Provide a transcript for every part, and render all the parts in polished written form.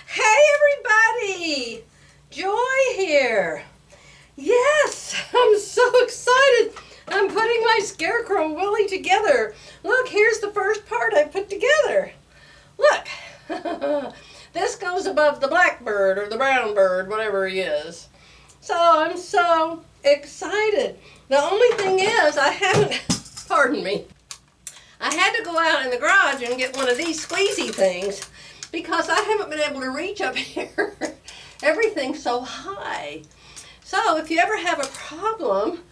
Hey everybody! Joy here. Yes, I'm so excited. I'm putting my Scarecrow Willy together. Look, here's the first part I put together. Look, this goes above the black bird or the brown bird, whatever he is. So I'm so excited. The only thing is I haven't, pardon me, I had to go out in the garage and get one of these squeezy things because I haven't been able to reach up here. Everything's so high. So if you ever have a problem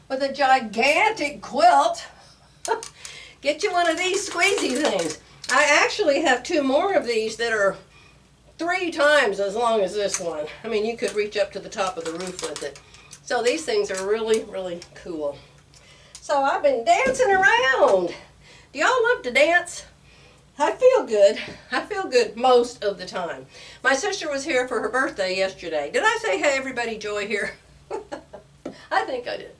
with a gigantic quilt, get you one of these squeezy things. I actually have two more of these that are 3 times as long as this one. I mean, you could reach up to the top of the roof with it. So these things are really, really cool. So I've been dancing around. Do y'all love to dance? I feel good. I feel good most of the time. My sister was here for her birthday yesterday. Did I say, hey everybody, Joy here? I think I did.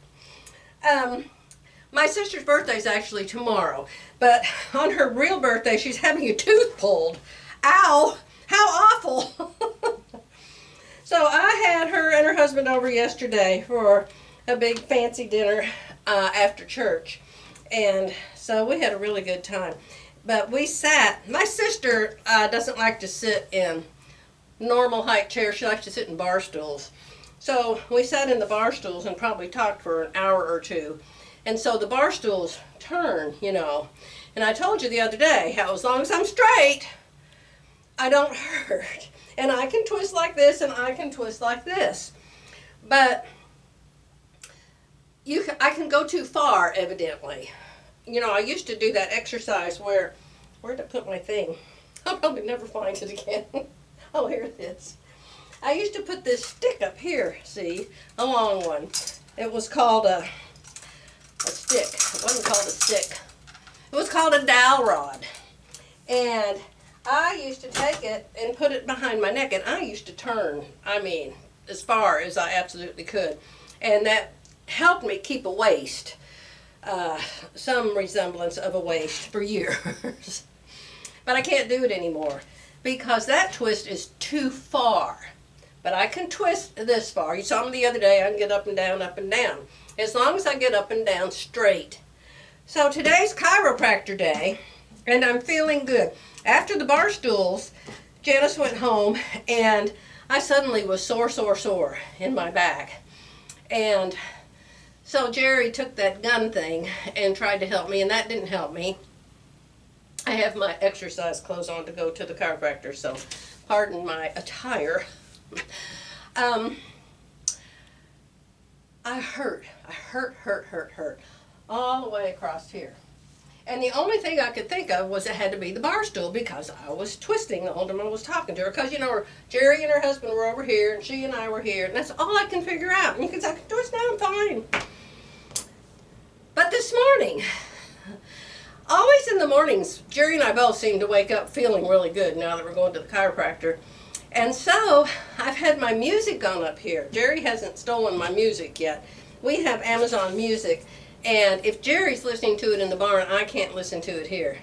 My sister's birthday is actually tomorrow, but on her real birthday, she's having a tooth pulled. Ow! How awful! So I had her and her husband over yesterday for a big fancy dinner after church, and so we had a really good time. But we sat, my sister doesn't like to sit in normal height chairs, she likes to sit in bar stools. So we sat in the bar stools and probably talked for an hour or two. And so the bar stools turn, you know. And I told you the other day how as long as I'm straight, I don't hurt. And I can twist like this and I can twist like this. But I can go too far, evidently. You know, I used to do that exercise where'd I put my thing? I'll probably never find it again. Oh, here it is. I used to put this stick up here, see, a long one. It was called a stick. It wasn't called a stick. It was called a dowel rod. And I used to take it and put it behind my neck, and I used to turn, I mean, as far as I absolutely could. And that helped me keep a waist. Some resemblance of a waist for years. But I can't do it anymore because that twist is too far. But I can twist this far. You saw me the other day, I can get up and down, as long as I get up and down straight. So today's chiropractor day, and I'm feeling good. After the bar stools, Janice went home, and I suddenly was sore in my back. And so Jerry took that gun thing and tried to help me, and that didn't help me. I have my exercise clothes on to go to the chiropractor, so pardon my attire. I hurt all the way across here. And the only thing I could think of was it had to be the bar stool because I was twisting the whole time I was talking to her. Because, you know, Jerry and her husband were over here and she and I were here. And that's all I can figure out. And you can say, I can twist now, I'm fine. But this morning, always in the mornings, Jerry and I both seem to wake up feeling really good now that we're going to the chiropractor. And so I've had my music on up here. Jerry hasn't stolen my music yet. We have Amazon Music. And if Jerry's listening to it in the barn, I can't listen to it here.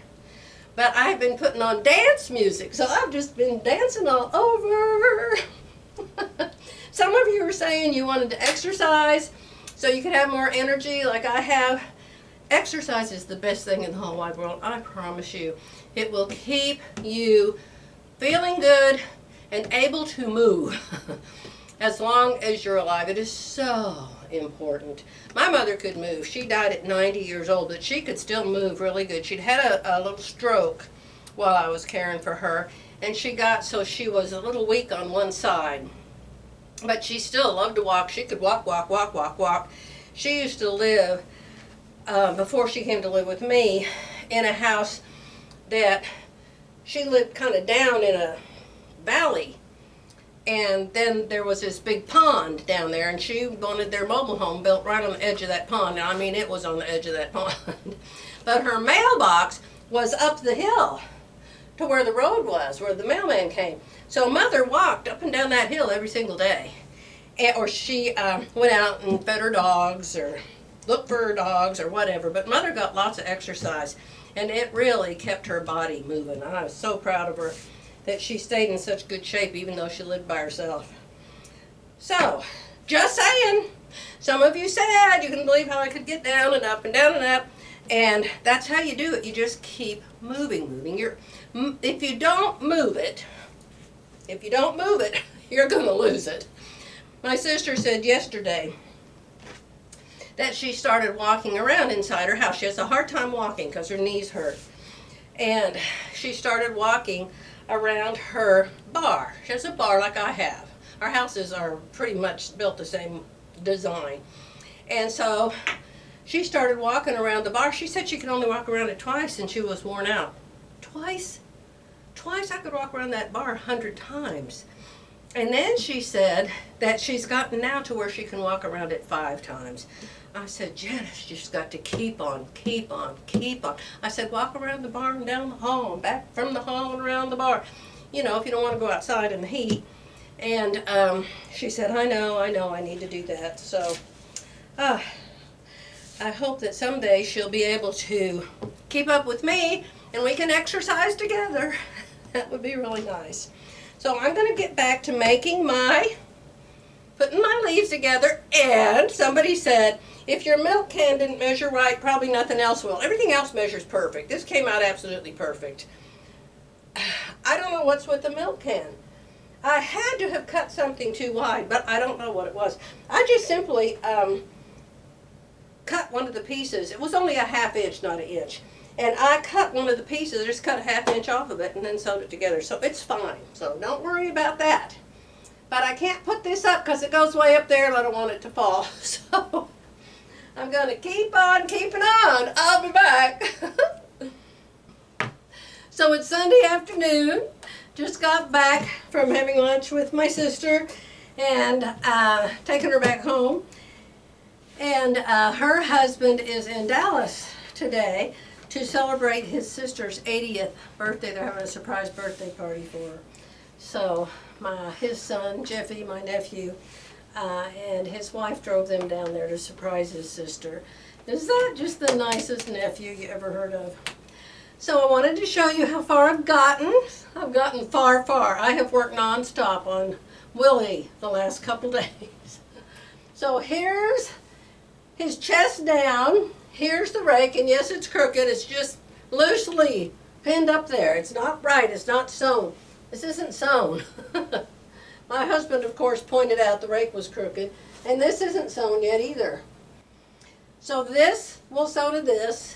But I've been putting on dance music, so I've just been dancing all over. Some of you were saying you wanted to exercise so you could have more energy like I have. Exercise is the best thing in the whole wide world, I promise you. It will keep you feeling good and able to move as long as you're alive. It is so important. My mother could move. She died at 90 years old, but she could still move really good. She'd had a little stroke while I was caring for her, and she got so she was a little weak on one side. But she still loved to walk. She could walk. She used to live, before she came to live with me, in a house that she lived kind of down in a valley. And then there was this big pond down there, and she wanted their mobile home built right on the edge of that pond. Now, I mean, it was on the edge of that pond. But her mailbox was up the hill to where the road was, where the mailman came. So Mother walked up and down that hill every single day. Or she went out and fed her dogs or looked for her dogs or whatever. But Mother got lots of exercise, and it really kept her body moving. I was so proud of her. that she stayed in such good shape even though she lived by herself. So, just saying. Some of you said you couldn't believe how I could get down and up and down and up. And that's how you do it. You just keep moving. If you don't move it, you're going to lose it. My sister said yesterday that she started walking around inside her house. She has a hard time walking because her knees hurt. And she started walking around her bar. She has a bar like I have. Our houses are pretty much built the same design. And so she started walking around the bar. She said she could only walk around it twice and she was worn out. Twice? Twice I could walk around that bar 100 times. And then she said that she's gotten now to where she can walk around it 5 times. I said, Janice, you just got to keep on, keep on, keep on. I said, walk around the bar and down the hall and back from the hall and around the bar. You know, if you don't want to go outside in the heat. And she said, I know, I need to do that. So I hope that someday she'll be able to keep up with me and we can exercise together. That would be really nice. So I'm going to get back to putting my leaves together. And somebody said, if your milk can didn't measure right, probably nothing else will. Everything else measures perfect. This came out absolutely perfect. I don't know what's with the milk can. I had to have cut something too wide, but I don't know what it was. I just simply cut one of the pieces. It was only a 1/2 inch, not an inch. And I cut one of the pieces, I just cut a 1/2 inch off of it and then sewed it together. So it's fine. So don't worry about that. But I can't put this up because it goes way up there and I don't want it to fall. So I'm going to keep on keeping on. I'll be back. So it's Sunday afternoon. Just got back from having lunch with my sister and taking her back home. And her husband is in Dallas today to celebrate his sister's 80th birthday. They're having a surprise birthday party for her. So his son, Jeffy, my nephew, and his wife drove them down there to surprise his sister. Is that just the nicest nephew you ever heard of? So I wanted to show you how far I've gotten. I've gotten far, far. I have worked nonstop on Willie the last couple days. So here's his chest down. Here's the rake, and yes, it's crooked. It's just loosely pinned up there. It's not right. It's not sewn. This isn't sewn. My husband, of course, pointed out the rake was crooked, and this isn't sewn yet either. So this will sew to this,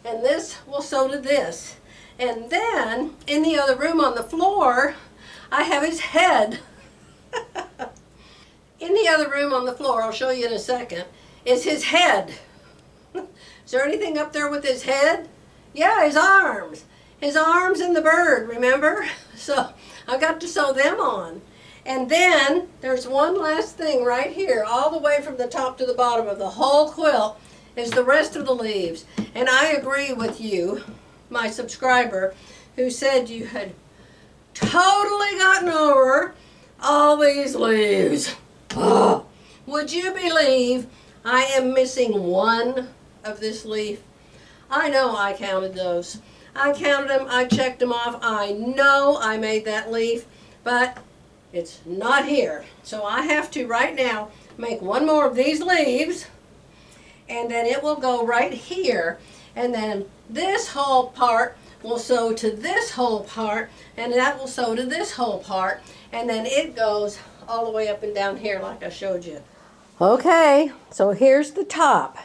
and this will sew to this. And then, in the other room on the floor, I have his head. In the other room on the floor, I'll show you in a second, is his head. Is there anything up there with his head? Yeah, his arms. His arms and the bird, remember? So I've got to sew them on. And then there's one last thing right here, all the way from the top to the bottom of the whole quilt is the rest of the leaves. And I agree with you, my subscriber, who said you had totally gotten over all these leaves. Oh, would you believe I am missing one of this leaf? I know I counted those. I counted them, I checked them off. I know I made that leaf, but it's not here. So I have to right now make one more of these leaves, and then it will go right here. And then this whole part will sew to this whole part, and that will sew to this whole part, and then it goes all the way up and down here like I showed you. Okay, so here's the top.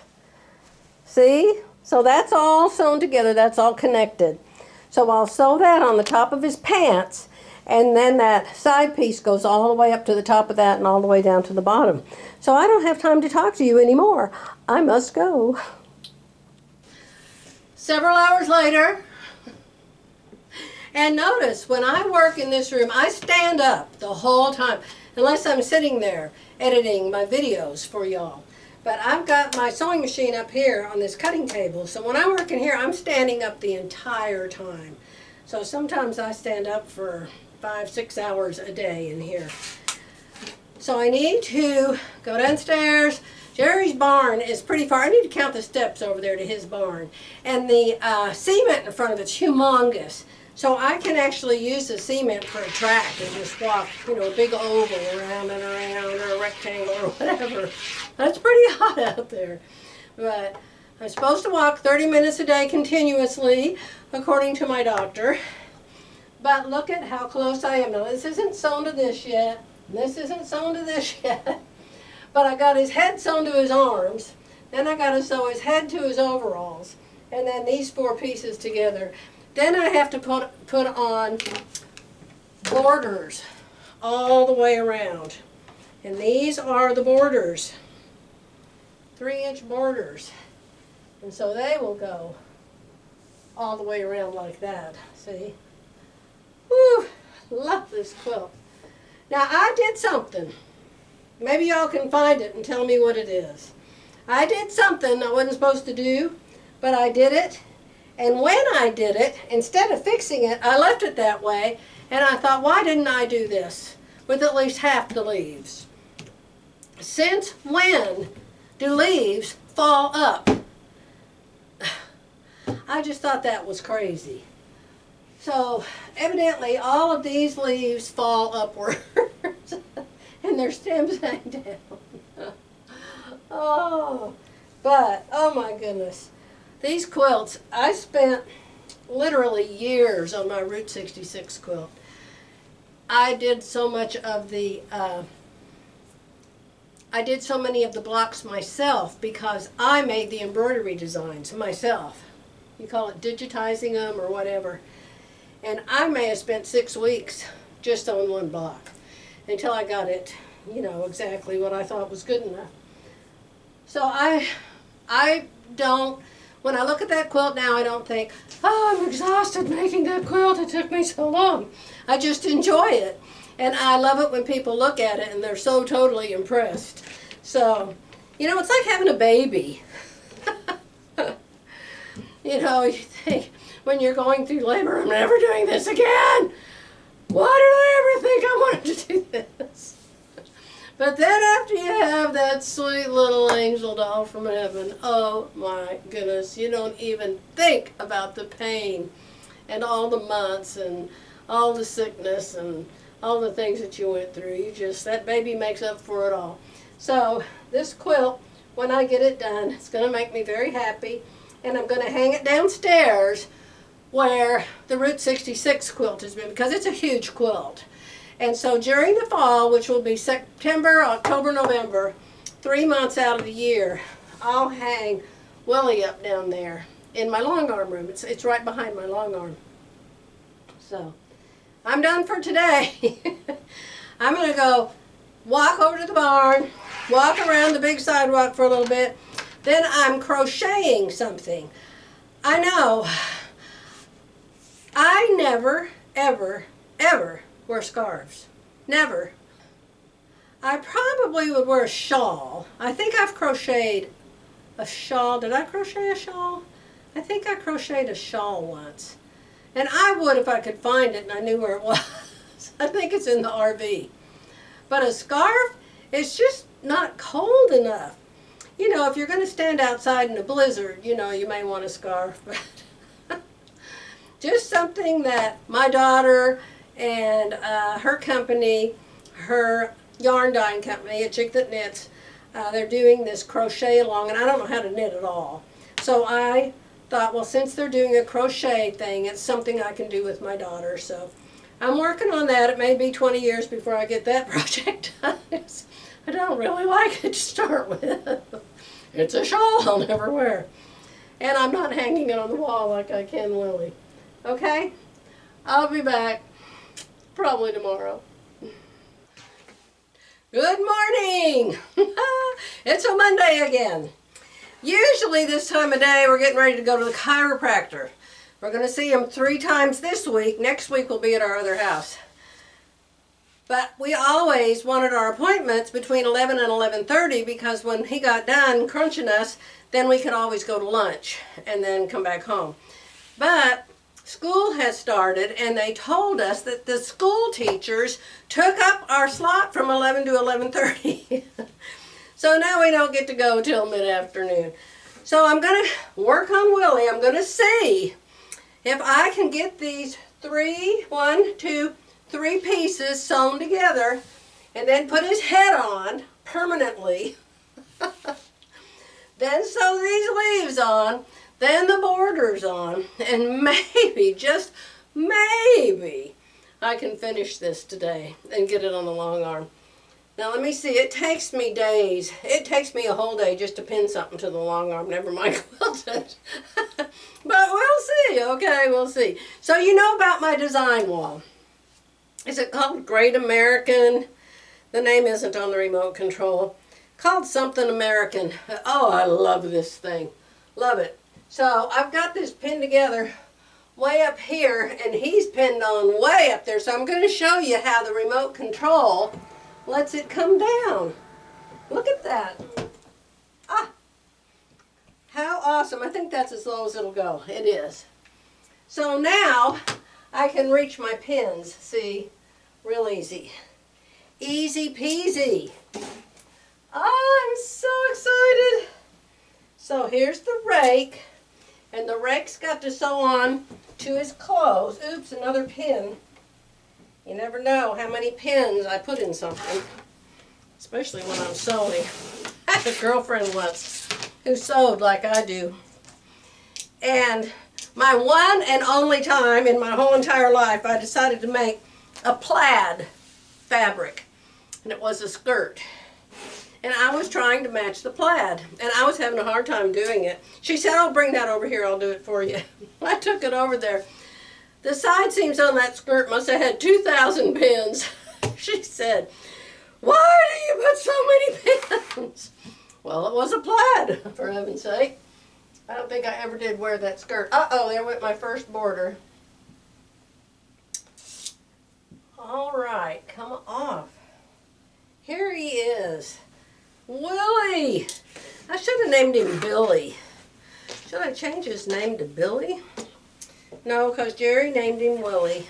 See? So that's all sewn together, that's all connected. So I'll sew that on the top of his pants, and then that side piece goes all the way up to the top of that and all the way down to the bottom. So I don't have time to talk to you anymore. I must go. Several hours later, and notice when I work in this room, I stand up the whole time, unless I'm sitting there editing my videos for y'all. But I've got my sewing machine up here on this cutting table, so when I work in here, I'm standing up the entire time. So sometimes I stand up for 5-6 hours a day in here. So I need to go downstairs. Jerry's barn is pretty far. I need to count the steps over there to his barn. And the cement in front of it's humongous. So I can actually use the cement for a track and just walk, you know, a big oval around and around, or a rectangle or whatever. That's pretty hot out there. But I'm supposed to walk 30 minutes a day continuously, according to my doctor. But look at how close I am. Now this isn't sewn to this yet. This isn't sewn to this yet. But I got his head sewn to his arms. Then I got to sew his head to his overalls. And then these 4 pieces together. Then I have to put on borders all the way around. And these are the borders. 3-inch borders. And so they will go all the way around like that. See? Woo! Love this quilt. Now I did something. Maybe y'all can find it and tell me what it is. I did something I wasn't supposed to do, but I did it. And when I did it, instead of fixing it, I left it that way. And I thought, why didn't I do this with at least half the leaves? Since when do leaves fall up? I just thought that was crazy. So evidently all of these leaves fall upwards and their stems hang down. Oh, but oh my goodness. These quilts, I spent literally years on my Route 66 quilt. I did so much of the I did so many of the blocks myself because I made the embroidery designs myself. You call it digitizing them or whatever. And I may have spent 6 weeks just on one block until I got it, you know, exactly what I thought was good enough. So I don't, when I look at that quilt now, I don't think, oh, I'm exhausted making that quilt. It took me so long. I just enjoy it. And I love it when people look at it and they're so totally impressed. So, you know, it's like having a baby. You know, you think, when you're going through labor, I'm never doing this again. Why did I ever think I wanted to do this? But then after you have that sweet little angel doll from heaven, oh my goodness, you don't even think about the pain and all the months and all the sickness and all the things that you went through. You just, that baby makes up for it all. So this quilt, when I get it done, it's going to make me very happy. And I'm going to hang it downstairs where the Route 66 quilt has been, because it's a huge quilt. And so during the fall, which will be September, October, November, 3 months out of the year, I'll hang Willie up down there in my long arm room. It's right behind my long arm. So I'm done for today. I'm going to go walk over to the barn, walk around the big sidewalk for a little bit. Then I'm crocheting something. I know, I never, ever, ever wear scarves. Never. I probably would wear a shawl. I think I've crocheted a shawl. Did I crochet a shawl? I think I crocheted a shawl once. And I would if I could find it and I knew where it was. I think it's in the RV. But a scarf, it's just not cold enough. You know, if you're going to stand outside in a blizzard, you know, you may want a scarf. Just something that my daughter and her company, her yarn dyeing company, A Chick That Knits, they're doing this crochet along, and I don't know how to knit at all. So I thought, well, since they're doing a crochet thing, it's something I can do with my daughter. So I'm working on that. It may be 20 years before I get that project done. I don't really like it to start with. It's a shawl I'll never wear. And I'm not hanging it on the wall like I can Willie. Okay? I'll be back probably tomorrow. Good morning! It's a Monday again. Usually this time of day we're getting ready to go to the chiropractor. We're going to see him 3 times this week. Next week we'll be at our other house. But we always wanted our appointments between 11 and 11:30 because when he got done crunching us, then we could always go to lunch and then come back home. But school has started and they told us that the school teachers took up our slot from 11 to 11:30. So now we don't get to go till mid-afternoon. So I'm going to work on Willie. I'm going to see if I can get these three pieces sewn together, and then put his head on permanently. Then sew these leaves on, then the borders on, and maybe, just maybe, I can finish this today and get it on the long arm. Now let me see, it takes me days. It takes me a whole day just to pin something to the long arm, never mind quilt it. But we'll see, okay, we'll see. So you know about my design wall. Is it called Great American? The name isn't on the remote control. Called something American. Oh, I love this thing. Love it. So I've got this pinned together way up here, and he's pinned on way up there. So I'm going to show you how the remote control lets it come down. Look at that. Ah, how awesome. I think that's as low as it'll go. It is. So now I can reach my pins. See, real easy. Easy peasy. Oh, I'm so excited. So here's the rake, and the rake's got to sew on to his clothes. Oops, another pin. You never know how many pins I put in something, especially when I'm sewing. I had a girlfriend once who sewed like I do. And my one and only time in my whole entire life, I decided to make a plaid fabric. And it was a skirt. And I was trying to match the plaid. And I was having a hard time doing it. She said, "Oh, bring that over here, I'll do it for you." I took it over there. The side seams on that skirt must have had 2,000 pins. She said, "Why do you put so many pins?" Well, it was a plaid, for heaven's sake. I don't think I ever did wear that skirt. Uh-oh, there went my first border. All right, come off. Here he is. Willie! I should have named him Billy. Should I change his name to Billy? No, because Jerry named him Willie.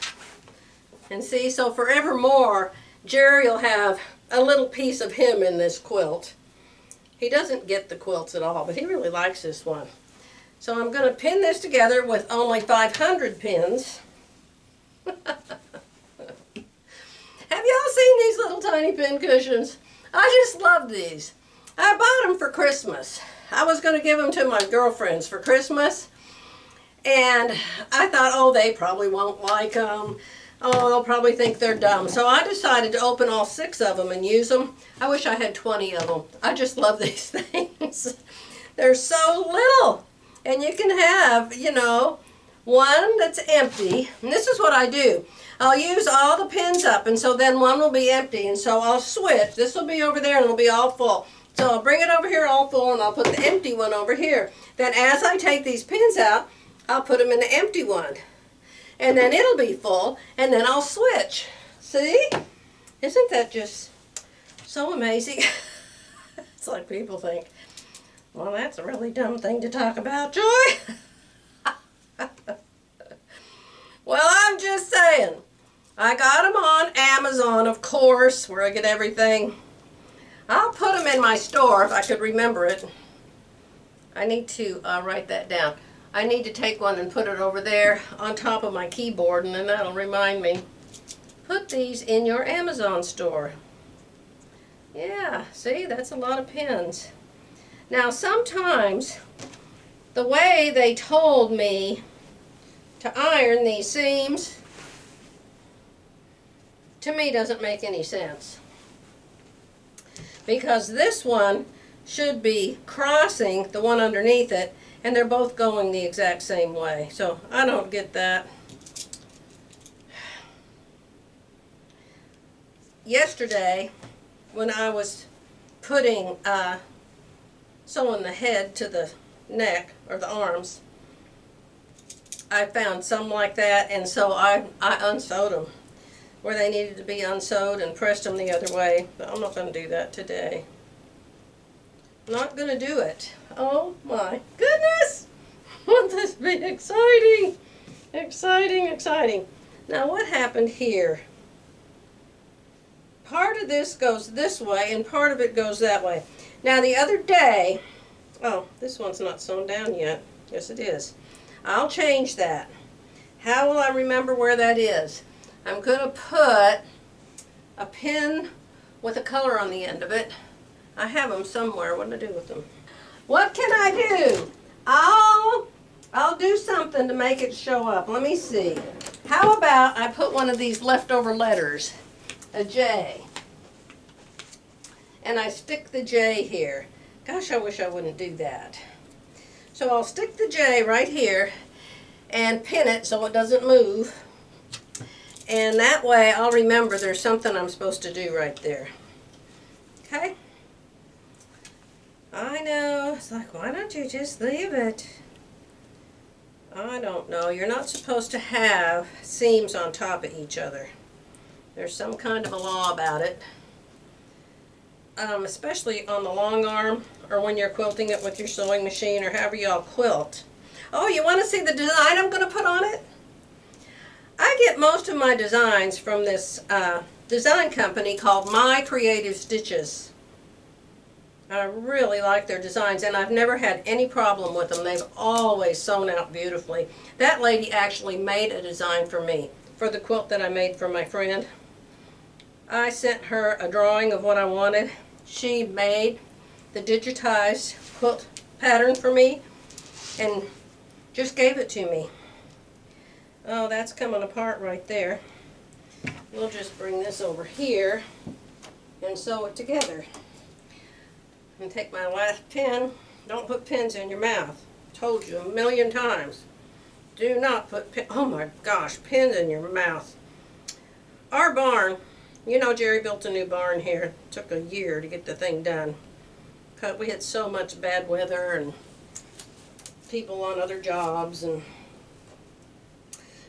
And see, so forevermore, Jerry will have a little piece of him in this quilt. He doesn't get the quilts at all, but he really likes this one. So I'm going to pin this together with only 500 pins. Have y'all seen these little tiny pin cushions? I just love these. I bought them for Christmas. I was going to give them to my girlfriends for Christmas. And I thought, oh, they probably won't like them. Oh, they'll probably think they're dumb. So I decided to open all 6 of them and use them. I wish I had 20 of them. I just love these things. They're so little. And you can have, you know, one that's empty. And this is what I do. I'll use all the pins up, and so then one will be empty, and so I'll switch. This will be over there, and it'll be all full. So I'll bring it over here all full, and I'll put the empty one over here. Then as I take these pins out, I'll put them in the empty one. And then it'll be full, and then I'll switch. See? Isn't that just so amazing? It's like people think, well, that's a really dumb thing to talk about, Joy. Well, I'm just saying. I got them on Amazon, of course, where I get everything. I'll put them in my store if I could remember it. I need to write that down. I need to take one and put it over there on top of my keyboard, and then that'll remind me. Put these in your Amazon store. Yeah, see, that's a lot of pins. Now, sometimes the way they told me to iron these seams, to me, doesn't make any sense. Because this one should be crossing the one underneath it, and they're both going the exact same way. So I don't get that. Yesterday, when I was putting, sewing the head to the neck, or the arms, I found some like that, and so I unsewed them where they needed to be unsewed and pressed them the other way. But I'm not going to do that today. Not going to do it. Oh my goodness! Won't this be exciting? Exciting, exciting. Now what happened here? Part of this goes this way and part of it goes that way. Now the other day, oh, this one's not sewn down yet. Yes, it is. I'll change that. How will I remember where that is? I'm going to put a pin with a color on the end of it. I have them somewhere. What did I do with them? What can I do? I'll do something to make it show up. Let me see. How about I put one of these leftover letters, a J, and I stick the J here. Gosh, I wish I wouldn't do that. So I'll stick the J right here and pin it so it doesn't move. And that way I'll remember there's something I'm supposed to do right there. Okay? I know, it's like, why don't you just leave it? I don't know. You're not supposed to have seams on top of each other. There's some kind of a law about it. Especially on the long arm or when you're quilting it with your sewing machine or however y'all quilt. Oh, you want to see the design I'm going to put on it? I get most of my designs from this design company called My Creative Stitches. I really like their designs, and I've never had any problem with them. They've always sewn out beautifully. That lady actually made a design for me for the quilt that I made for my friend. I sent her a drawing of what I wanted. She made the digitized quilt pattern for me and just gave it to me. Oh, that's coming apart right there. We'll just bring this over here and sew it together. And take my last pin. Don't put pins in your mouth. Told you a million times. Do not put oh my gosh, pins in your mouth. Our barn, you know, Jerry built a new barn here. It took a year to get the thing done. But we had so much bad weather and people on other jobs, and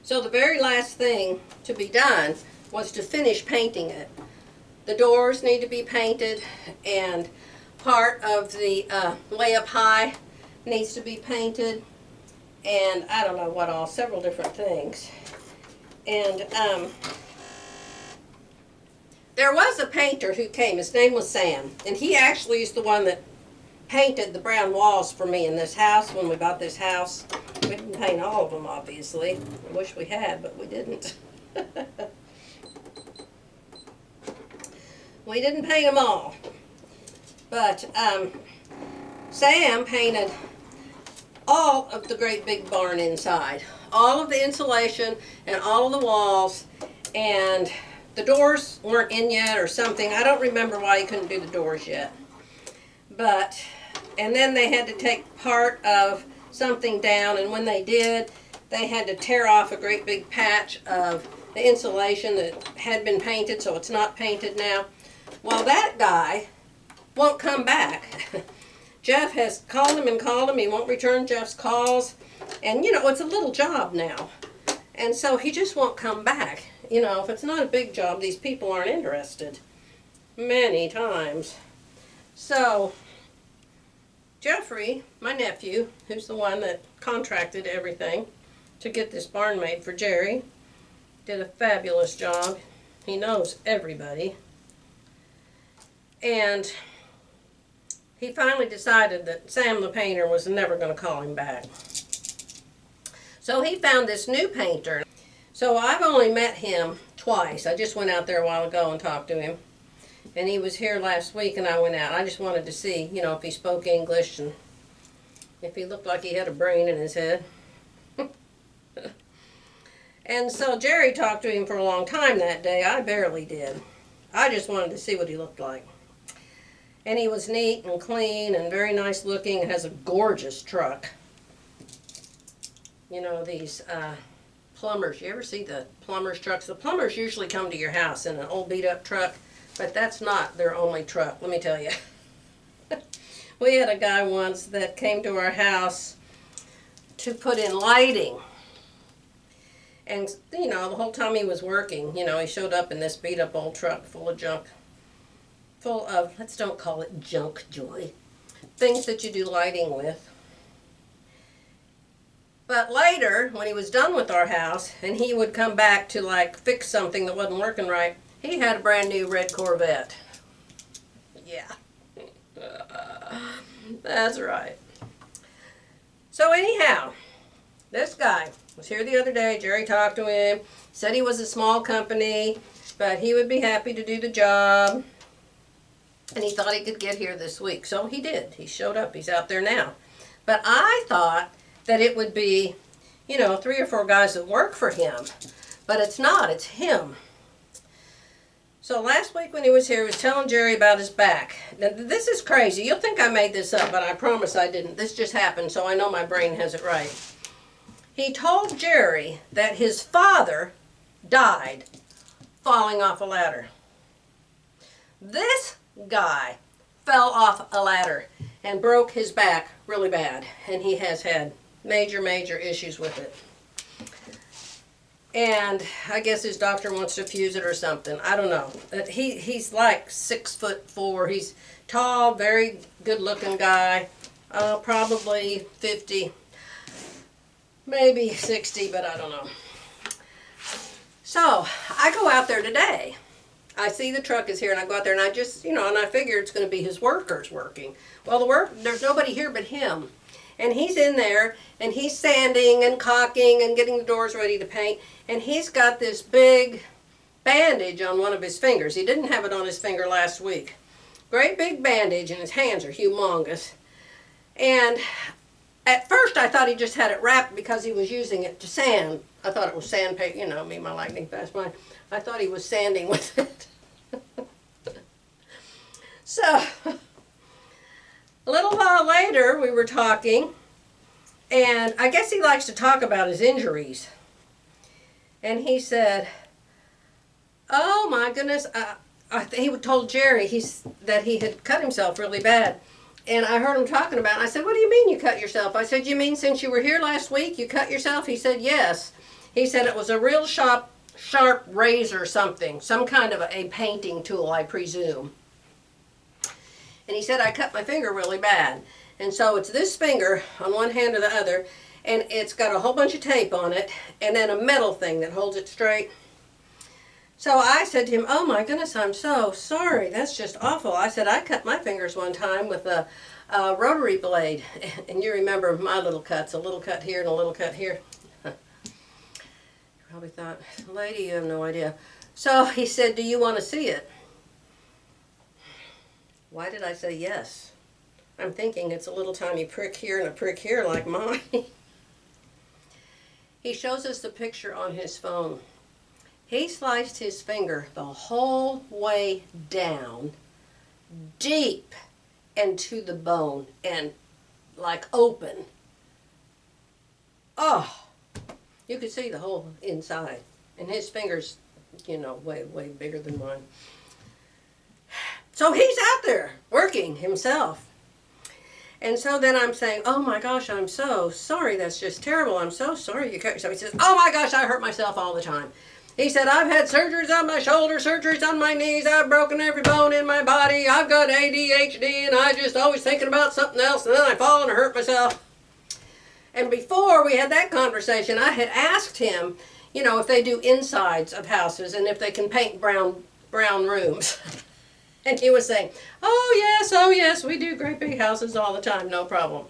so the very last thing to be done was to finish painting it. The doors need to be painted, and part of the layup high needs to be painted, and I don't know what all, several different things. And there was a painter who came. His name was Sam, and he actually is the one that painted the brown walls for me in this house when we bought this house. We didn't paint all of them, obviously. I wish we had, but we didn't. We didn't paint them all. But Sam painted all of the great big barn inside. All of the insulation and all of the walls, and the doors weren't in yet or something. I don't remember why he couldn't do the doors yet. But, and then they had to take part of something down, and when they did, they had to tear off a great big patch of the insulation that had been painted, so it's not painted now. Well, that guy won't come back. Jeff has called him and called him. He won't return Jeff's calls. And, you know, it's a little job now. And so he just won't come back. You know, if it's not a big job, these people aren't interested. Many times. So Jeffrey, my nephew, who's the one that contracted everything to get this barn made for Jerry, did a fabulous job. He knows everybody. And he finally decided that Sam the painter was never going to call him back. So he found this new painter. So I've only met him twice. I just went out there a while ago and talked to him. And he was here last week, and I went out. I just wanted to see, you know, if he spoke English and if he looked like he had a brain in his head. And so Jerry talked to him for a long time that day. I barely did. I just wanted to see what he looked like. And he was neat and clean and very nice looking and has a gorgeous truck. You know, these plumbers. You ever see the plumbers' trucks? The plumbers usually come to your house in an old beat-up truck, but that's not their only truck, let me tell you. We had a guy once that came to our house to put in lighting. And, you know, the whole time he was working, you know, he showed up in this beat-up old truck full of junk. Full of, let's don't call it junk, Joy. Things that you do lighting with. But later, when he was done with our house, and he would come back to, like, fix something that wasn't working right, he had a brand new red Corvette. Yeah. That's right. So anyhow, this guy Was here the other day. Jerry talked to him. Said he was a small company, but he would be happy to do the job. And he thought he could get here this week. So he did. He showed up. He's out there now. But I thought that it would be, 3 or 4 guys that work for him. But it's not. It's him. So last week when he was here, he was telling Jerry about his back. Now, this is crazy. You'll think I made this up, but I promise I didn't. This just happened, so I know my brain has it right. He told Jerry that his father died falling off a ladder. This guy fell off a ladder and broke his back really bad, and he has had major issues with it. And I guess his doctor wants to fuse it or something. I don't know. He's like 6'4". He's tall, very good looking guy. Probably 50, maybe 60, but I don't know. So I go out there today. I see the truck is here, and I go out there, and I just, and I figure it's going to be his workers working. Well, there's nobody here but him. And he's in there, and he's sanding and caulking and getting the doors ready to paint. And he's got this big bandage on one of his fingers. He didn't have it on his finger last week. Great big bandage, and his hands are humongous. And at first I thought he just had it wrapped because he was using it to sand. I thought it was sandpaper, me, my lightning fast mind. I thought he was sanding with it. So, a little while later we were talking, and I guess he likes to talk about his injuries. And he said, oh my goodness, he told Jerry that he had cut himself really bad. And I heard him talking about it. I said, what do you mean you cut yourself? I said, you mean since you were here last week you cut yourself? He said, yes. He said it was a real sharp razor something, some kind of a painting tool, I presume. And he said, I cut my finger really bad. And so it's this finger on one hand or the other, and it's got a whole bunch of tape on it, and then a metal thing that holds it straight. So I said to him, oh my goodness, I'm so sorry. That's just awful. I said, I cut my fingers one time with a rotary blade. And you remember my little cuts, a little cut here and a little cut here. You probably thought, lady, you have no idea. So he said, do you want to see it? Why did I say yes? I'm thinking it's a little tiny prick here and a prick here like mine. He shows us the picture on his phone. He sliced his finger the whole way down, deep into the bone and like open. Oh, you could see the whole inside. And his fingers, way bigger than mine. So he's out there working himself. And so then I'm saying, oh my gosh, I'm so sorry. That's just terrible. I'm so sorry you cut yourself. He says, oh my gosh, I hurt myself all the time. He said, I've had surgeries on my shoulder, surgeries on my knees. I've broken every bone in my body. I've got ADHD, and I just always thinking about something else, and then I fall and I hurt myself. And before we had that conversation, I had asked him, if they do insides of houses and if they can paint brown rooms. And he was saying, oh yes, we do great big houses all the time, no problem.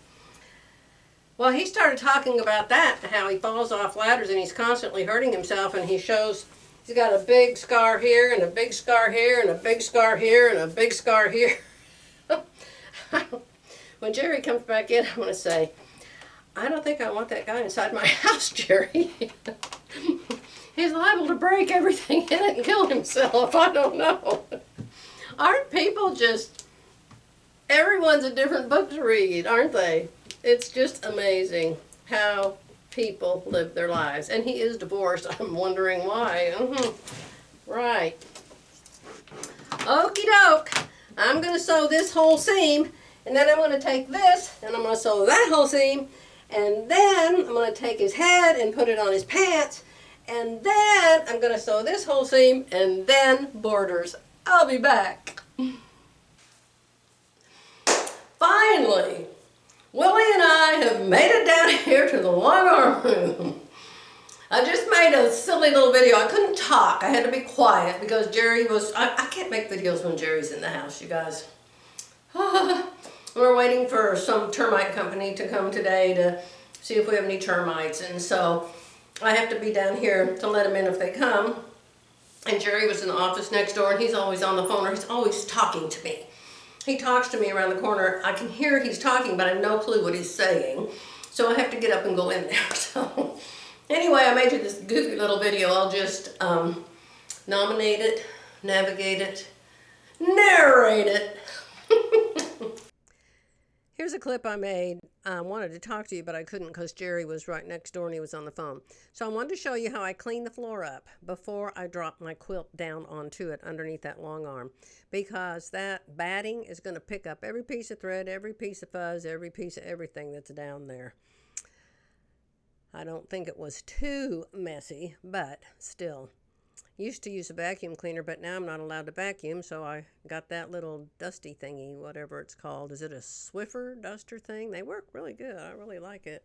Well, he started talking about that, how he falls off ladders and he's constantly hurting himself, and he shows he's got a big scar here and a big scar here and a big scar here and a big scar here. When Jerry comes back in, I'm going to say, I don't think I want that guy inside my house, Jerry. He's liable to break everything in it and kill himself. I don't know. Aren't people just, everyone's a different book to read, aren't they? It's just amazing how people live their lives. And he is divorced. I'm wondering why. Right. Okie doke. I'm going to sew this whole seam, and then I'm going to take this, and I'm going to sew that whole seam, and then I'm going to take his head and put it on his pants, and then I'm going to sew this whole seam, and then borders. I'll be back. Finally, Willie and I have made it down here to the long arm room. I just made a silly little video. I couldn't talk. I had to be quiet because Jerry was, I can't make videos when Jerry's in the house, you guys. We're waiting for some termite company to come today to see if we have any termites. And so I have to be down here to let them in if they come. And Jerry was in the office next door, and he's always on the phone, or he's always talking to me. He talks to me around the corner. I can hear he's talking, but I have no clue what he's saying. So I have to get up and go in there. So anyway, I made you this goofy little video. I'll just nominate it, navigate it, narrate it. Here's a clip I made. I wanted to talk to you, but I couldn't because Jerry was right next door and he was on the phone. So I wanted to show you how I clean the floor up before I drop my quilt down onto it underneath that long arm, because that batting is going to pick up every piece of thread, every piece of fuzz, every piece of everything that's down there. I don't think it was too messy, but still. Used to use a vacuum cleaner, but now I'm not allowed to vacuum, so I got that little dusty thingy, whatever it's called. Is it a Swiffer duster thing? They work really good. I really like it.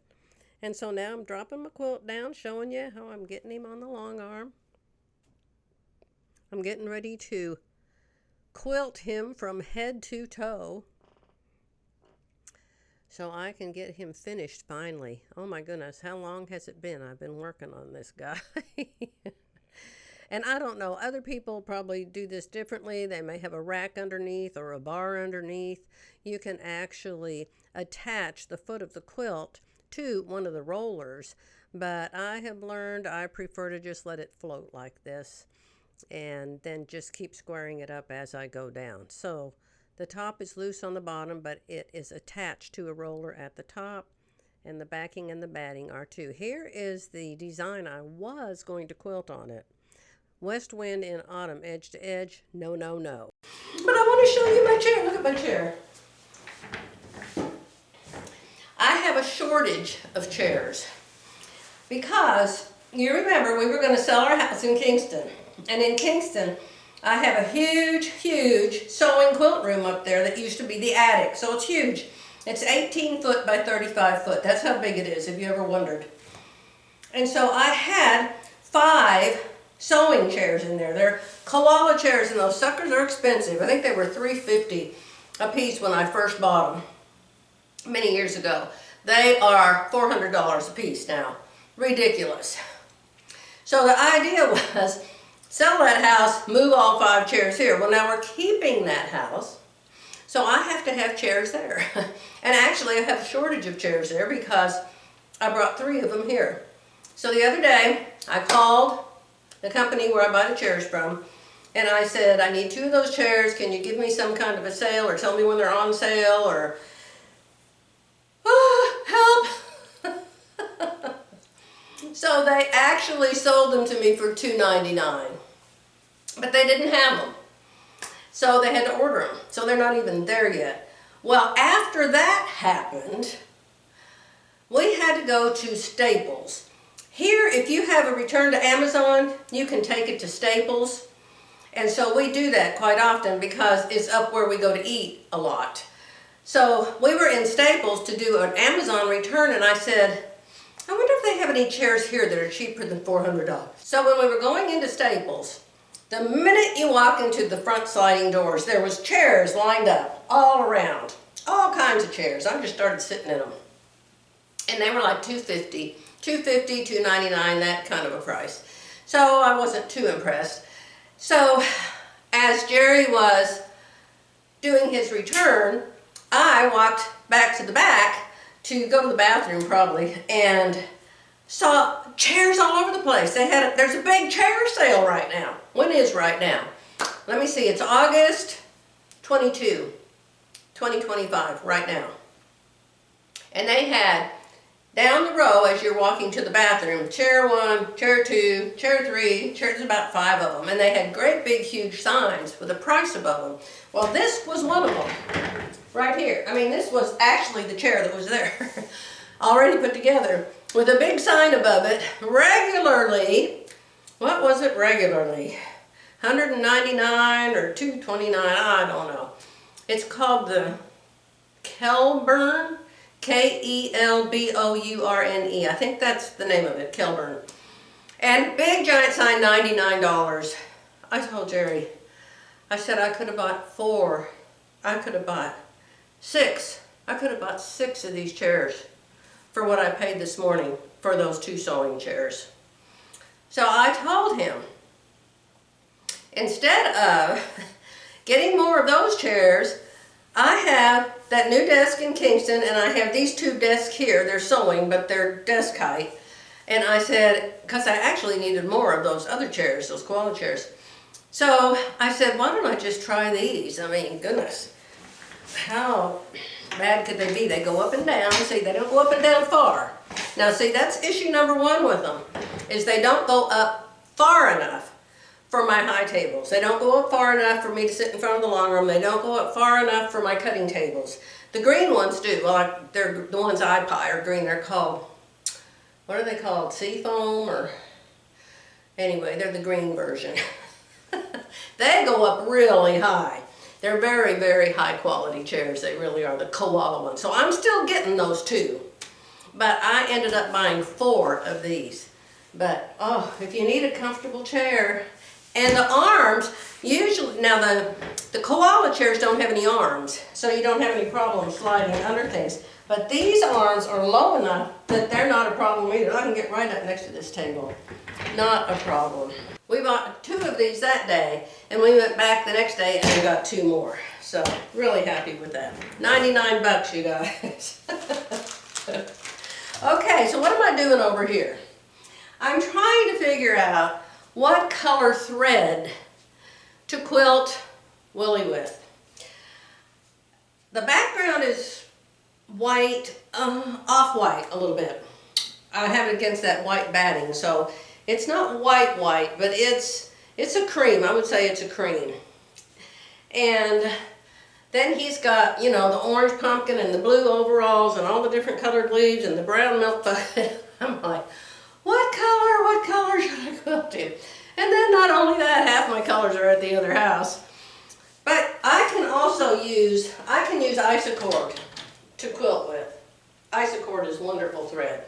And so now I'm dropping my quilt down, showing you how I'm getting him on the long arm. I'm getting ready to quilt him from head to toe so I can get him finished finally. Oh my goodness, how long has it been? I've been working on this guy. And I don't know, other people probably do this differently. They may have a rack underneath or a bar underneath. You can actually attach the foot of the quilt to one of the rollers, but I have learned I prefer to just let it float like this and then just keep squaring it up as I go down. So the top is loose on the bottom, but it is attached to a roller at the top, and the backing and the batting are too. Here is the design I was going to quilt on it. West wind in autumn, edge to edge, no, no, no. But I want to show you my chair. Look at my chair. I have a shortage of chairs because you remember we were going to sell our house in Kingston. And in Kingston, I have a huge, huge sewing quilt room up there that used to be the attic. So it's huge. It's 18 foot by 35 foot. That's how big it is, if you ever wondered. And so I had 5 sewing chairs in there. They're koala chairs, and those suckers are expensive. I think they were $3.50 a piece when I first bought them many years ago. They are $400 a piece now. Ridiculous. So the idea was sell that house, move all 5 chairs here. Well, now we're keeping that house, so I have to have chairs there. And actually I have a shortage of chairs there because I brought 3 of them here. So the other day I called the company where I buy the chairs from, and I said, I need 2 of those chairs. Can you give me some kind of a sale, or tell me when they're on sale, or help. So they actually sold them to me for $2.99, but they didn't have them, so they had to order them. So they're not even there yet. Well, after that happened, we had to go to Staples. Here, if you have a return to Amazon, you can take it to Staples. And so we do that quite often because it's up where we go to eat a lot. So we were in Staples to do an Amazon return, and I said, I wonder if they have any chairs here that are cheaper than $400. So when we were going into Staples, the minute you walk into the front sliding doors, there was chairs lined up all around. All kinds of chairs. I just started sitting in them. And they were like $2.50. $2.50, $2.99, that kind of a price. So I wasn't too impressed. So as Jerry was doing his return, I walked back to the back to go to the bathroom probably, and saw chairs all over the place. There's a big chair sale right now. When is right now? Let me see, it's August 22, 2025, right now. And they had down the row as you're walking to the bathroom, chair 1, chair 2, chair 3, there's about 5 of them. And they had great big huge signs with a price above them. Well, this was one of them, right here. I mean, this was actually the chair that was there, already put together, with a big sign above it, regularly. What was it regularly? $199 or $229, I don't know. It's called the Kelbourne. Kelbourne. I think that's the name of it, Kelbourne. And big giant sign, $99. I told Jerry, I said I could have bought 4. I could have bought 6. I could have bought 6 of these chairs for what I paid this morning for those 2 sewing chairs. So I told him, instead of getting more of those chairs, I have that new desk in Kingston, and I have these two desks here. They're sewing, but they're desk height. And I said, because I actually needed more of those other chairs, those koala chairs. So I said, why don't I just try these? I mean, goodness, how bad could they be? They go up and down. See, they don't go up and down far. Now, see, that's issue number one with them, is they don't go up far enough for my high tables. They don't go up far enough for me to sit in front of the long room. They don't go up far enough for my cutting tables. The green ones do. Well, they're the ones I buy are green. They're called, what are they called? Seafoam or, anyway, they're the green version. They go up really high. They're very, very high quality chairs. They really are, the koala ones. So I'm still getting those two. But I ended up buying 4 of these. But, oh, if you need a comfortable chair, and the arms, usually, now the koala chairs don't have any arms, so you don't have any problem sliding under things. But these arms are low enough that they're not a problem either. I can get right up next to this table. Not a problem. We bought 2 of these that day, and we went back the next day and got 2 more. So, really happy with that. 99 bucks, you guys. Okay, so what am I doing over here? I'm trying to figure out what color thread to quilt Willie with. The background is white, off-white a little bit. I have it against that white batting, so it's not white, but it's a cream. I would say it's a cream. And then he's got, you know, the orange pumpkin and the blue overalls and all the different colored leaves and the brown milk bucket. I'm like, what color should I quilt in? And then not only that, half my colors are at the other house. But I can also use Isacord to quilt with. Isacord is wonderful thread.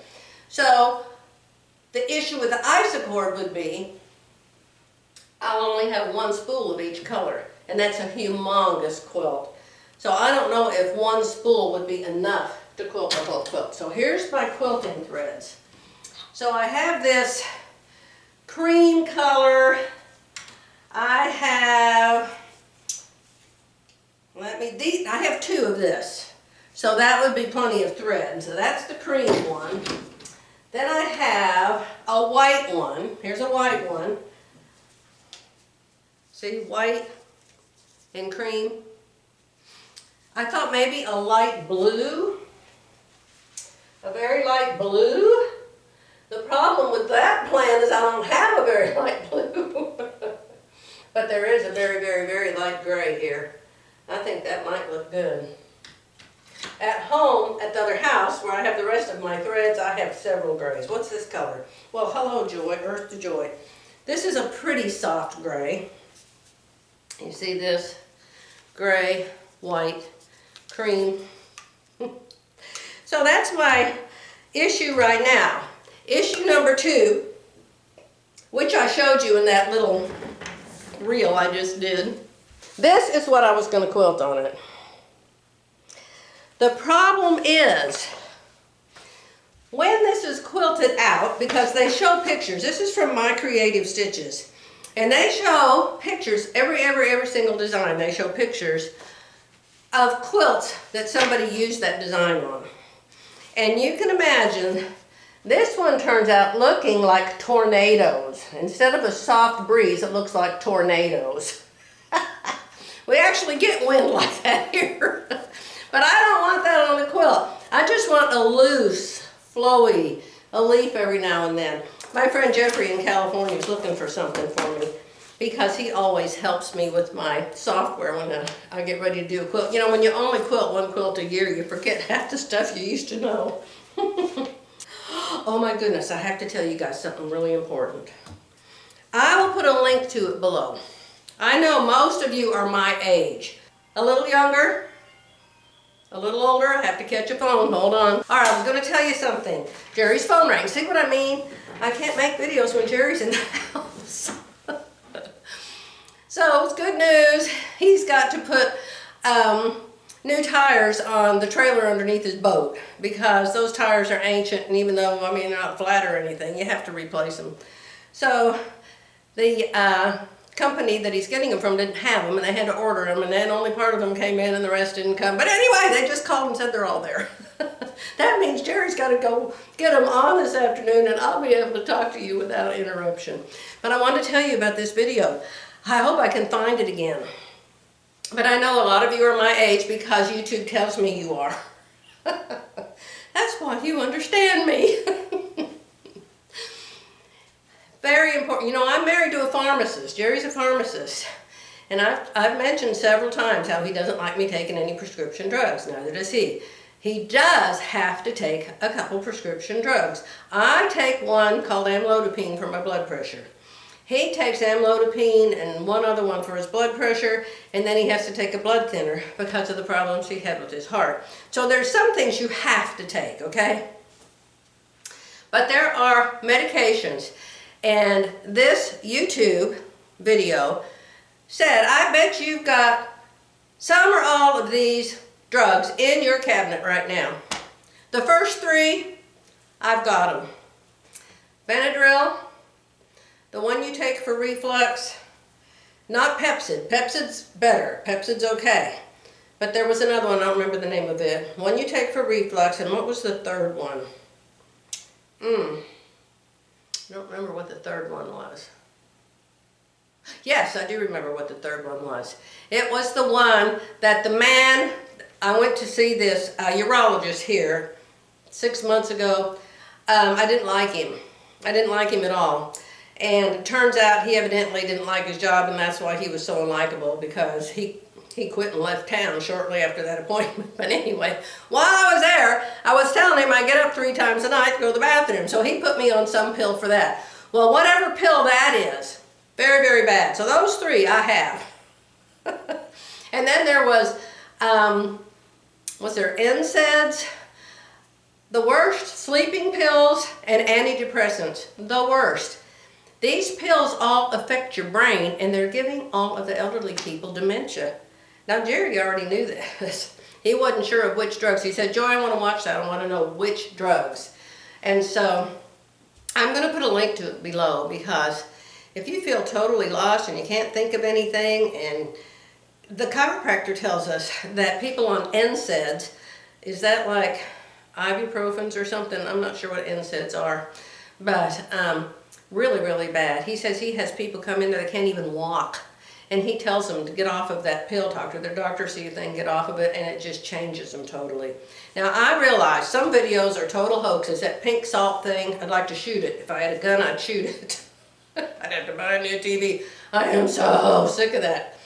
So the issue with the Isacord would be, I'll only have 1 spool of each color, and that's a humongous quilt. So I don't know if 1 spool would be enough to quilt the whole quilt. So here's my quilting threads. So I have this cream color. I have, I have 2 of this. So that would be plenty of thread. So that's the cream one. Then I have a white one. Here's a white one. See, white and cream. I thought maybe a light blue. A very light blue. The problem with that plan is I don't have a very light blue. But there is a very, very, very light gray here. I think that might look good. At home, at the other house, where I have the rest of my threads, I have several grays. What's this color? Well, hello, Joy, Earth to Joy. This is a pretty soft gray. You see this? Gray, white, cream. So that's my issue right now. Issue number 2, which I showed you in that little reel I just did. This is what I was going to quilt on it. The problem is, when this is quilted out, because they show pictures, this is from My Creative Stitches, and they show pictures, every single design, they show pictures of quilts that somebody used that design on. And you can imagine, this one turns out looking like tornadoes. Instead of a soft breeze, it looks like tornadoes. We actually get wind like that here. But I don't want that on the quilt. I just want a loose, flowy, a leaf every now and then. My friend Jeffrey in California is looking for something for me because he always helps me with my software when I get ready to do a quilt. You know, when you only quilt 1 quilt a year, you forget half the stuff you used to know. Oh my goodness, I have to tell you guys something really important. I will put a link to it below. I know most of you are my age. A little younger, a little older. I have to catch a phone. Hold on. All right, I was going to tell you something. Jerry's phone rang. See what I mean? I can't make videos when Jerry's in the house. So it's good news. He's got to put new tires on the trailer underneath his boat because those tires are ancient, and even though, I mean, they're not flat or anything, you have to replace them. So the company that he's getting them from didn't have them, and they had to order them, and then only part of them came in and the rest didn't come. But anyway, they just called and said they're all there. That means Jerry's got to go get them on this afternoon, and I'll be able to talk to you without interruption. But I want to tell you about this video. I hope I can find it again. But I know a lot of you are my age because YouTube tells me you are. That's why you understand me. Very important. You know, I'm married to a pharmacist. Jerry's a pharmacist. And I've mentioned several times how he doesn't like me taking any prescription drugs. Neither does he. He does have to take a couple prescription drugs. I take one called amlodipine for my blood pressure. He takes amlodipine and one other one for his blood pressure, and then he has to take a blood thinner because of the problems he had with his heart. So there's some things you have to take, okay? But there are medications. And this YouTube video said, I bet you've got some or all of these drugs in your cabinet right now. The first three, I've got them. Benadryl, the one you take for reflux, not Pepsid. Pepsid's better. Pepsid's okay. But there was another one, I don't remember the name of it. One you take for reflux, and what was the third one? I don't remember what the third one was. Yes, I do remember what the third one was. It was the one that the man, I went to see this urologist here 6 months ago. I didn't like him. I didn't like him at all. And it turns out he evidently didn't like his job, and that's why he was so unlikable, because he quit and left town shortly after that appointment. But anyway, while I was there, I was telling him I get up 3 times a night to go to the bathroom. So he put me on some pill for that. Well, whatever pill that is, very, very bad. So those 3 I have. And then there was there NSAIDs? The worst, sleeping pills and antidepressants. The worst. These pills all affect your brain, and they're giving all of the elderly people dementia. Now, Jerry already knew this. He wasn't sure of which drugs. He said, Joy, I want to watch that. I want to know which drugs. And so I'm going to put a link to it below, because if you feel totally lost and you can't think of anything, and the chiropractor tells us that people on NSAIDs, is that like ibuprofens or something? I'm not sure what NSAIDs are, but really, really bad. He says he has people come in there that can't even walk. And he tells them to get off of that pill, talk to their doctor, see if they can get off of it, and it just changes them totally. Now, I realize some videos are total hoaxes. That pink salt thing, I'd like to shoot it. If I had a gun, I'd shoot it. I'd have to buy a new TV. I am so sick of that.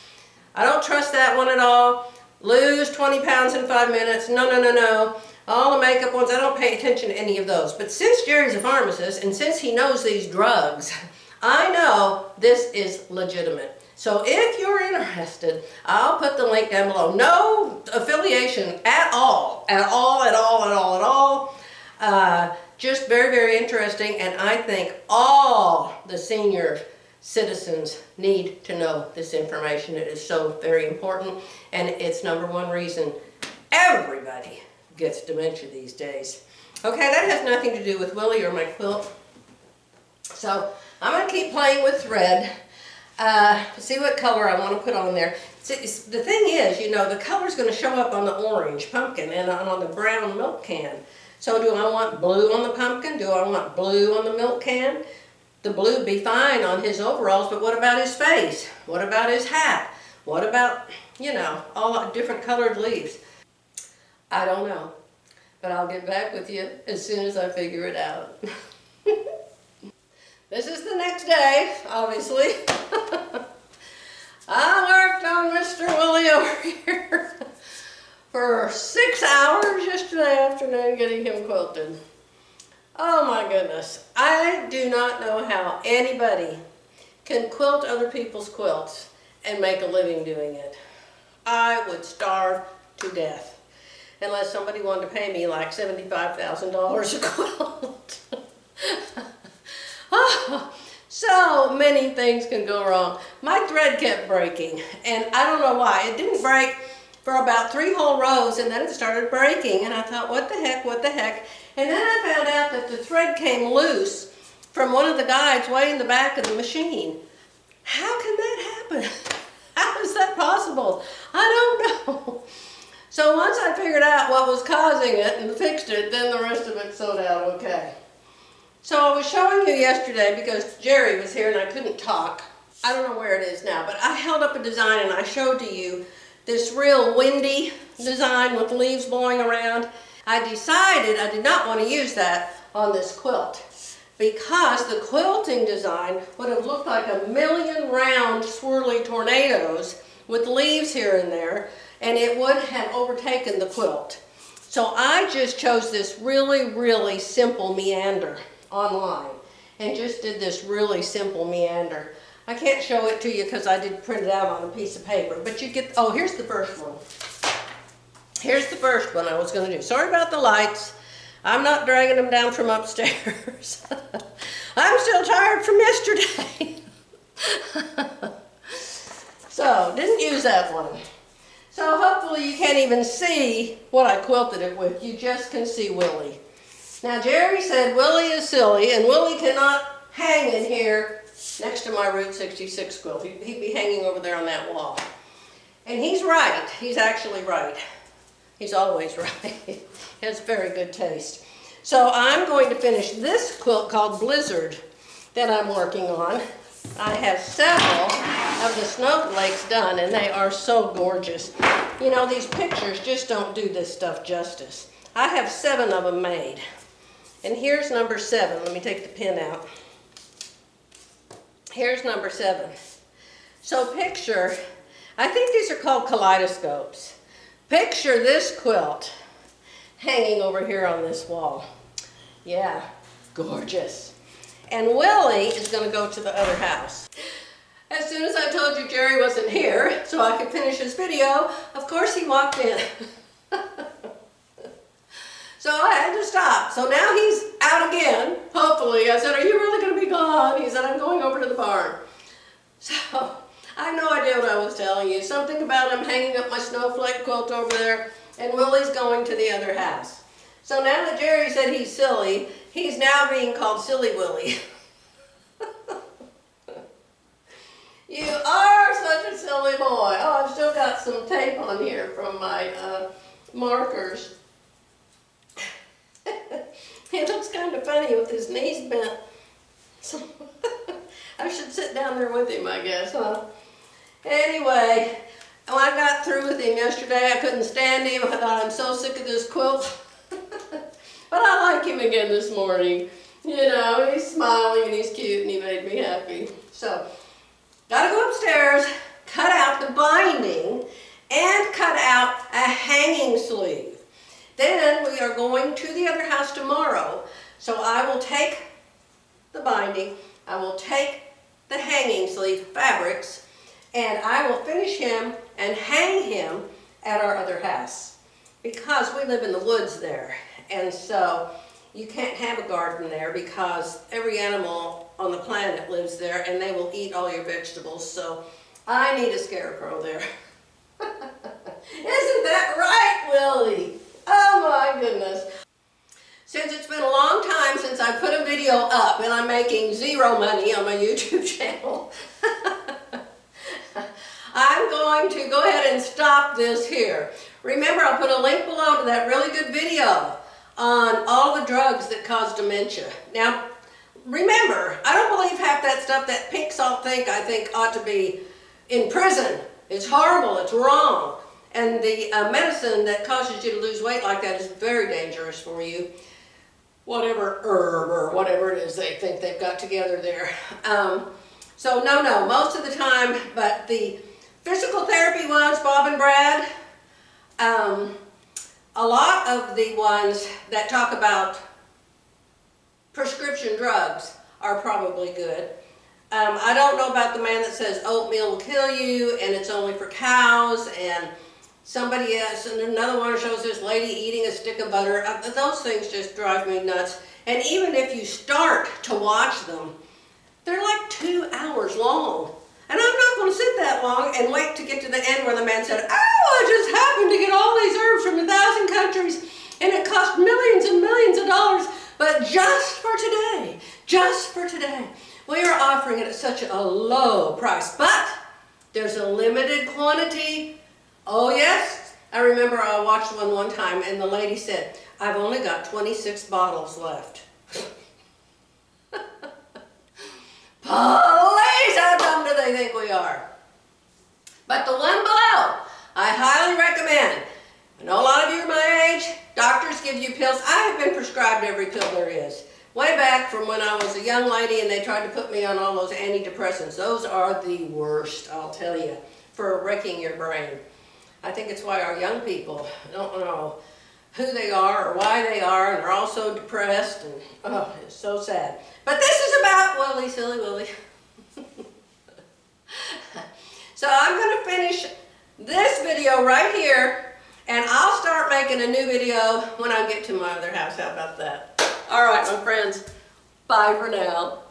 I don't trust that one at all. Lose 20 pounds in 5 minutes. No, no, no, no. All the makeup ones, I don't pay attention to any of those. But since Jerry's a pharmacist, and since he knows these drugs, I know this is legitimate. So if you're interested, I'll put the link down below. No affiliation at all, at all, at all, at all, at all. Just very, very interesting, and I think all the senior citizens need to know this information. It is so very important, and it's #1 reason everybody gets dementia these days. Okay, that has nothing to do with Willie or my quilt. So I'm going to keep playing with thread. See what color I want to put on there. See, the thing is, you know, the color's going to show up on the orange pumpkin and on the brown milk can. So do I want blue on the pumpkin? Do I want blue on the milk can? The blue would be fine on his overalls, but what about his face? What about his hat? What about, you know, all the different colored leaves? I don't know, but I'll get back with you as soon as I figure it out. This is the next day, obviously. I worked on Mr. Willie over here for 6 hours yesterday afternoon getting him quilted. Oh my goodness. I do not know how anybody can quilt other people's quilts and make a living doing it. I would starve to death unless somebody wanted to pay me like $75,000 a quilt. Oh, so many things can go wrong. My thread kept breaking, and I don't know why. It didn't break for about 3 whole rows, and then it started breaking, and I thought, what the heck, what the heck? And then I found out that the thread came loose from one of the guides way in the back of the machine. How can that happen? How is that possible? I don't know. So once I figured out what was causing it and fixed it, then the rest of it sewed out okay. So I was showing you yesterday because Jerry was here and I couldn't talk. I don't know where it is now, but I held up a design and I showed to you this real windy design with leaves blowing around. I decided I did not want to use that on this quilt because the quilting design would have looked like a million round swirly tornadoes with leaves here and there, and it would have overtaken the quilt. So I just chose this really, really simple meander online and just did this really simple meander. I can't show it to you because I did print it out on a piece of paper, but you get, oh, here's the first one. Here's the first one I was going to do. Sorry about the lights. I'm not dragging them down from upstairs. I'm still tired from yesterday. So, didn't use that one. So hopefully you can't even see what I quilted it with. You just can see Willie. Now Jerry said Willie is silly and Willie cannot hang in here next to my Route 66 quilt. He'd be hanging over there on that wall. And he's right. He's actually right. He's always right. He has very good taste. So I'm going to finish this quilt called Blizzard that I'm working on. I have several of the snowflakes done and they are so gorgeous. You know, these pictures just don't do this stuff justice. I have 7 of them made. And here's number 7. Let me take the pin out. Here's number 7. So picture, I think these are called kaleidoscopes. Picture this quilt hanging over here on this wall. Yeah, gorgeous. And Willie is going to go to the other house. As soon as I told you Jerry wasn't here, so I could finish his video, of course he walked in. So I had to stop. So now he's out again, hopefully. I said, are you really going to be gone? He said, I'm going over to the barn. So I have no idea what I was telling you. Something about him hanging up my snowflake quilt over there, and Willie's going to the other house. So now that Jerry said he's silly, he's now being called Silly Willie. You are such a silly boy. Oh, I've still got some tape on here from my markers. He looks kind of funny with his knees bent. So I should sit down there with him, I guess, huh? Anyway, when I got through with him yesterday, I couldn't stand him. I thought, I'm so sick of this quilt. But I like him again this morning. You know, he's smiling and he's cute and he made me happy. So, gotta go upstairs, cut out the binding, and cut out a hanging sleeve. Then we are going to the other house tomorrow. So I will take the binding, I will take the hanging sleeve fabrics, and I will finish him and hang him at our other house. Because we live in the woods there. And so you can't have a garden there because every animal on the planet lives there and they will eat all your vegetables. So I need a scarecrow there. Isn't that right, Willie? Oh my goodness. Since it's been a long time since I put a video up and I'm making 0 money on my YouTube channel, I'm going to go ahead and stop this here. Remember, I'll put a link below to that really good video on all the drugs that cause dementia. Now, remember, I don't believe half that stuff that pink salt I think ought to be in prison. It's horrible, it's wrong. And the medicine that causes you to lose weight like that is very dangerous for you. Whatever herb or whatever it is they think they've got together there. So no, most of the time, but the physical therapy ones, Bob and Brad, a lot of the ones that talk about prescription drugs are probably good. I don't know about the man that says oatmeal will kill you and it's only for cows, and somebody else, and another one shows this lady eating a stick of butter. Those things just drive me nuts. And even if you start to watch them, they're like 2 hours long. And I'm not going to sit that long and wait to get to the end where the man said, oh, I just happened to get all these herbs from 1,000 countries and it cost millions and millions of dollars. But just for today, just for today. We are offering it at such a low price, but there's a limited quantity. Oh yes, I remember I watched one time and the lady said, I've only got 26 bottles left. Please, how dumb do they think we are? But the one below, I highly recommend. I know a lot of you are my age. Doctors give you pills. I have been prescribed every pill there is. Way back from when I was a young lady and they tried to put me on all those antidepressants. Those are the worst, I'll tell you, for wrecking your brain. I think it's why our young people don't know who they are or why they are, and they're all so depressed, and oh, it's so sad. But this is about Willie, silly Willie. So I'm going to finish this video right here, and I'll start making a new video when I get to my other house. How about that? All right, my friends. Bye for now.